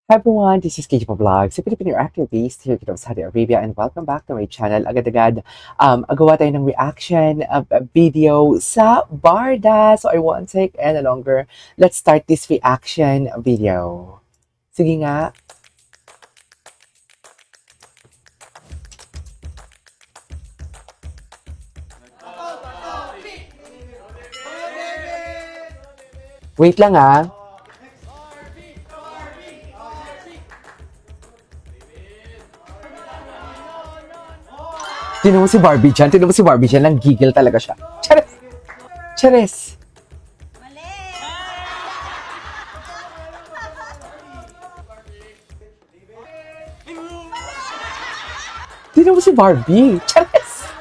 Hi everyone, this is KJ Vlog. Sa Filipino actor based here in Saudi Arabia and welcome back to my channel. Agad-agad, agawa tayo ng reaction video sa Barda. So I won't take any longer. Let's start this reaction video. Sige nga. Wait lang ah. Tinan mo si Barbie dyan. Tinan mo si Barbie dyan. Nanggigil talaga siya. Charis! Charis! Mali! Tinan mo si Barbie. Charis!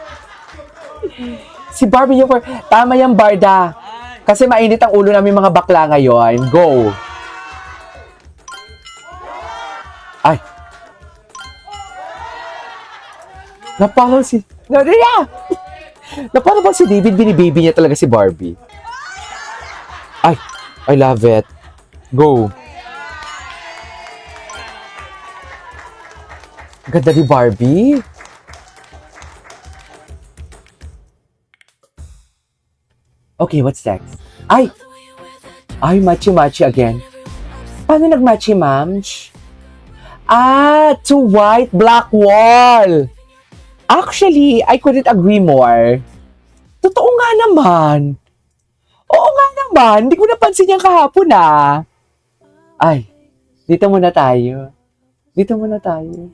Si Barbie yung... Tama yung Barda. Kasi mainit ang ulo namin mga bakla ngayon. Go! Ay! Napalo si... Napalo ba si David? Binibaby niya talaga si Barbie. Ay! I love it. Go! Ganda ni Barbie. Okay, what's next? Ay! Ay, matchy-matchy again. Paano nag-matchy, ma'am? To white, black wall. Actually, I couldn't agree more. Totoo nga naman. Oo nga naman. Hindi ko napansin yan kahapon Ay, dito muna tayo. Dito muna tayo.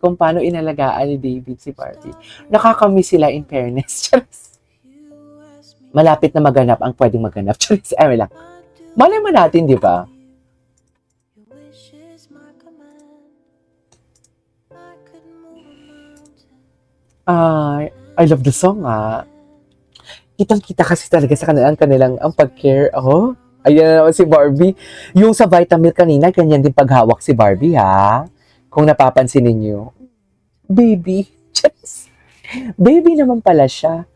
Kung paano inalagaan ni David si Barbie. Nakakamiss sila in fairness. Malapit na maganap ang pwedeng maganap. Charis, lang. Malay mo natin, di ba? I love the song Kitang-kita kasi talaga sa kanilang ang pag-care. Oh, ayan na naman si Barbie. Yung sa Vitamilk kanina, ganyan din paghawak si Barbie Kung napapansin ninyo. Baby. Just, baby naman pala siya.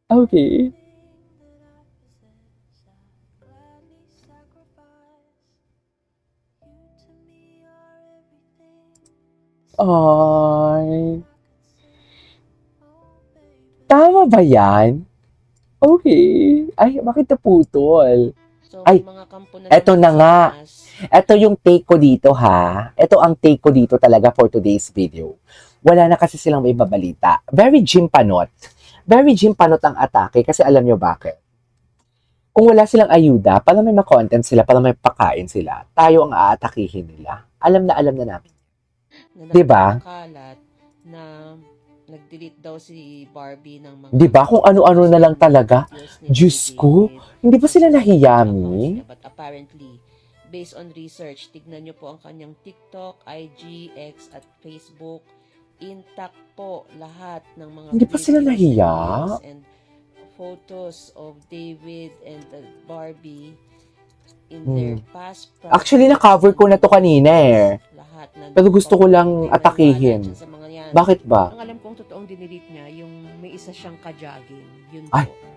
Okay. Ay. Tama ba yan? Okay. Ay, bakit naputol? So, Ay, mga kampo na eto na nga. Pilipinas, Ito yung take ko dito Ito ang take ko dito talaga for today's video. Wala na kasi silang may babalita. Very gympanot. Very gympanot ang atake kasi alam nyo bakit? Kung wala silang ayuda, paano may ma-content sila, paano may pakain sila, tayo ang aatakihin nila. Alam na namin. na Diba? nagkakalat na nag-delete daw si Barbie ng mga... Diba? Kung ano-ano na lang talaga. videos ni Diyos David. ko, hindi ba sila nahiyami? But apparently, based on research, tignan nyo po ang kanyang TikTok, IG, X, at Facebook. Intact po lahat ng mga Hindi pa sila videos nahiya? and photos of David and Barbie in their past projects. Actually, na-cover ko na to kanina Lahat na Pero gusto ko lang atakihin. sa mga yan. Bakit ba? Ang alam kong totoong dinilit niya, yung may isa siyang ka-jogging. Yun Ay. po.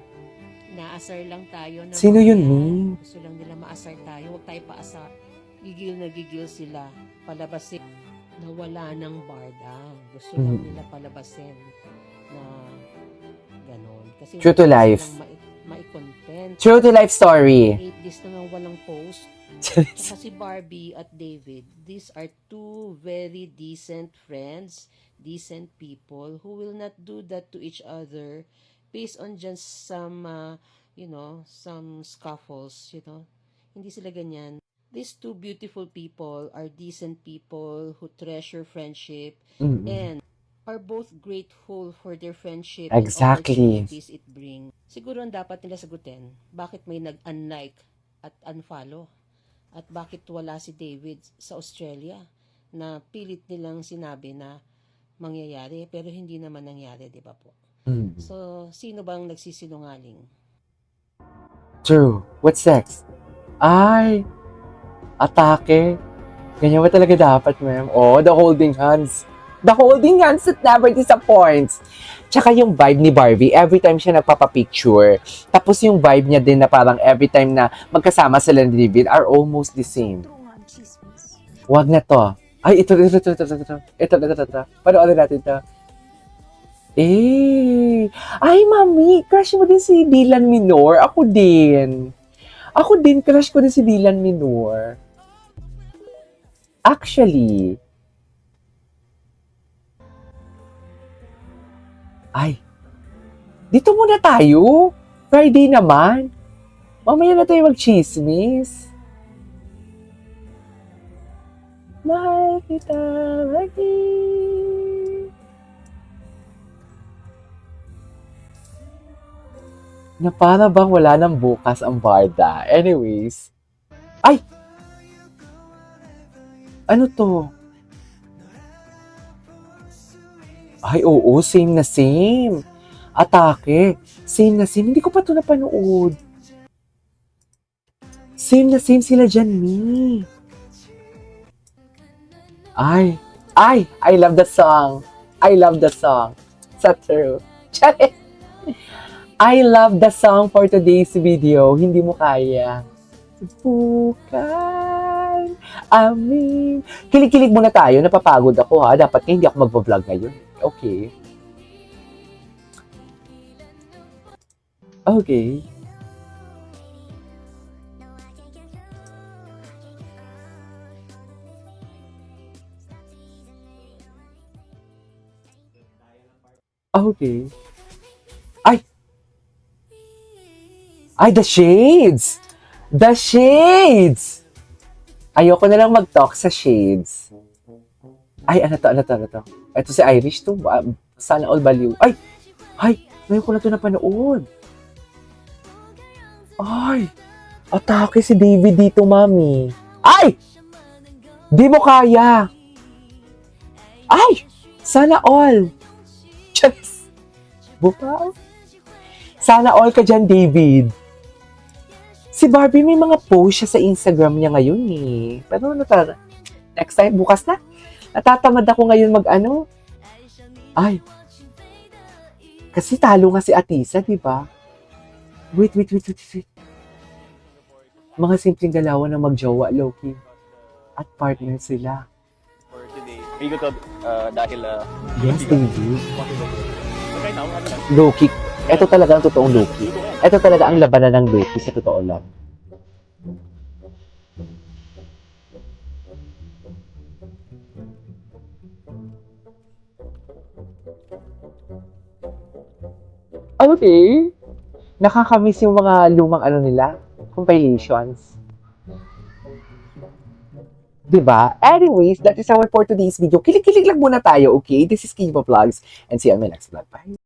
Naasar lang tayo. Na Sino mga yun, yan. Ming? Gusto lang nila maasar tayo. Huwag tayo paasar. Gigil na gigil sila. Palabasin na wala ng barda. Gusto lang nila palabasin na ganon. Kasi True to life. mai-content. True to life story. 8 days na nga walang post. Saka si Barbie at David, these are two very decent friends, decent people who will not do that to each other based on just some, some scuffles, Hindi sila ganyan. These two beautiful people are decent people who treasure friendship and are both grateful for their friendship Exactly. and opportunities it brings. Siguro ang dapat nila sagutin, bakit may nag-unlike at unfollow? At bakit wala si David sa Australia na pilit nilang sinabi na mangyayari pero hindi naman nangyari, di ba po? So, sino bang nagsisinungaling? True. What's next? Ay, atake. Ganyan ba talaga dapat, ma'am? Oh, the holding hands. The holding hands that never disappoints. Tsaka yung vibe ni Barbie, every time siya nagpapapicture. Tapos yung vibe niya din na parang every time na magkasama sila ni David are almost the same. Wag na to. Ay, ito. Panoorin natin to. Ay, mami, crush mo din si Dylan Minor. Ako din, crush ko din si Dylan Minor. Actually, ay, dito muna tayo. Friday naman. Mamaya na tayo mag-chismis. Mahal kita lagi. Na para bang wala nang bukas ang Barda. Anyways. Ay! Ano to? Ay, oo. Same na same. Atake. Same na same. Hindi ko pa ito napanood. Same na same sila dyan, Mi. Ay. I love the song. Sa true. Charis. I love the song for today's video. Hindi mo kaya. Bukan. Amin. Kilig-kilig muna tayo. Napapagod ako ha. Dapat hindi ako mag-vlog ngayon. Okay. Okay. Okay. Ay, the shades! The shades! Ayoko na lang mag-talk sa shades. Ay, ano to? Ito si Irish to. Sana all baliw. Ay, ngayon ko na ito napanood. Ay, atake si David dito, mami. Ay! Di mo kaya. Ay! Sana all. Charis. Buka. Sana all ka dyan, David. Si Barbie may mga post siya sa Instagram niya ngayon eh. Pero next time, bukas na. Natatamad ako ngayon mag-ano. Ay. Kasi talo nga si Atisa, di ba? Wait. Mga simpleng galawan na magjowa, Loki. At partner sila. For today. Feel ko to dahil Yes, David. Loki. Ito talaga ang totoong Loki. Ito talaga ang labanan ng Loki sa totoo lang. Okay. Nakakamiss yung mga lumang ano nila, compilations. Diba? Anyways, that is our for today's video. Kilig-kilig lang muna tayo, okay? This is Kiva Vlogs and see you on my next vlog. Bye!